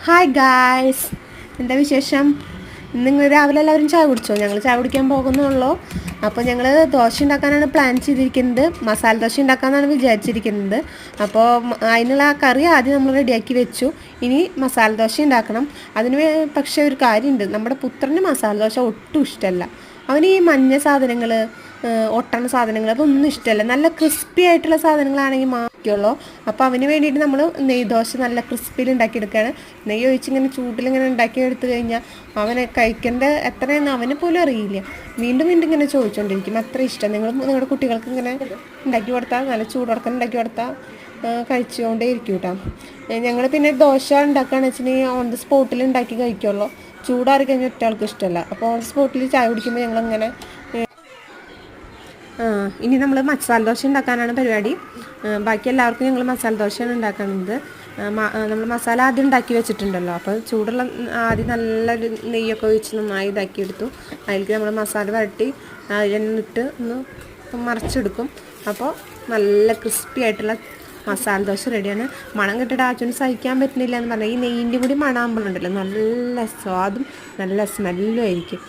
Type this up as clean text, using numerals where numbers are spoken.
Hi guys, എന്താ വിശേഷം? നിങ്ങൾ രാവിലെ എല്ലാവരും ചായ കുടിച്ചോ? ഞങ്ങൾ ചായ കുടിക്കാൻ പോകുന്നുള്ളൂ. അപ്പോൾ ഞങ്ങൾ ദോശ ഉണ്ടാക്കാനാണ് പ്ലാൻ ചെയ്തിരിക്കുന്നത്. മസാല ദോശ ഉണ്ടാക്കാമെന്നാണ് വിചാരിച്ചിരിക്കുന്നത്. അപ്പോൾ അതിനുള്ള കറി ആദ്യം നമ്മൾ റെഡിയാക്കി വെച്ചു. ഇനി മസാല ദോശ ഉണ്ടാക്കണം. പക്ഷേ ഒരു കാര്യമുണ്ട്, നമ്മുടെ പുത്രന് മസാല ദോശ ഒട്ടും ഇഷ്ടമല്ല. അവന് ഈ മഞ്ഞ സാധനങ്ങൾ, ഒട്ടണ സാധനങ്ങൾ അതൊന്നും ഇഷ്ടമല്ല. നല്ല ക്രിസ്പി ആയിട്ടുള്ള സാധനങ്ങളാണെങ്കിൽ മാത്രമേ. അപ്പോൾ അവന് വേണ്ടിയിട്ട് നമ്മൾ നെയ്ദോശ നല്ല ക്രിസ്പിയിൽ ഉണ്ടാക്കിയെടുക്കുകയാണ്. നെയ്യ് ഒഴിച്ചിങ്ങനെ ചൂട്ടിലിങ്ങനെ ഉണ്ടാക്കിയെടുത്ത് കഴിഞ്ഞാൽ അവനെ കഴിക്കേണ്ട എത്രയെന്ന് അവനെ പോലും അറിയില്ല. വീണ്ടും വീണ്ടും ഇങ്ങനെ ചോദിച്ചുകൊണ്ടിരിക്കും. അത്ര ഇഷ്ടം. നിങ്ങളുടെ കുട്ടികൾക്ക് ഇങ്ങനെ ഉണ്ടാക്കി കൊടുത്താൽ, നല്ല ചൂടോടക്കം ഉണ്ടാക്കി കൊടുത്താൽ കഴിച്ചുകൊണ്ടേ ഇരിക്കും കേട്ടോ. ഞങ്ങൾ പിന്നെ ദോശ ഉണ്ടാക്കുകയാണെന്ന് വെച്ചിട്ടുണ്ടെങ്കിൽ ഓൺ ദ സ്പോട്ടിൽ ഉണ്ടാക്കി കഴിക്കുള്ളൂ. ചൂടാറി കഴിഞ്ഞാൽ ഒറ്റ ആൾക്ക് ഇഷ്ടമല്ല. അപ്പോൾ ഓൺ ദ സ്പോട്ടിൽ ചായ കുടിക്കുമ്പോൾ ഞങ്ങളങ്ങനെ. ഇനി നമ്മൾ മസാല ദോശ ഉണ്ടാക്കാനാണ് പരിപാടി. ബാക്കി എല്ലാവർക്കും ഞങ്ങൾ മസാല ദോശയാണ് ഉണ്ടാക്കുന്നത്. നമ്മൾ മസാല ആദ്യം ഉണ്ടാക്കി വെച്ചിട്ടുണ്ടല്ലോ, അപ്പോൾ ചൂടുള്ള ആദ്യം നല്ലൊരു നെയ്യൊക്കെ ഒഴിച്ച് നന്നായി ഇതാക്കിയെടുത്തു. അതിലേക്ക് നമ്മൾ മസാല വരട്ടി അതിലിട്ട് ഒന്ന് മറിച്ചെടുക്കും. അപ്പോൾ നല്ല ക്രിസ്പി ആയിട്ടുള്ള മസാല ദോശ റെഡിയാണ്. മണം കിട്ടിയിട്ട് ആച്ചൊന്നും സഹിക്കാൻ പറ്റുന്നില്ല എന്ന് പറഞ്ഞാൽ ഈ നെയ്യിൻ്റെ കൂടി മണാകുമ്പോഴുണ്ടല്ലോ നല്ല സ്വാദും നല്ല സ്മെല്ലും ആയിരിക്കും.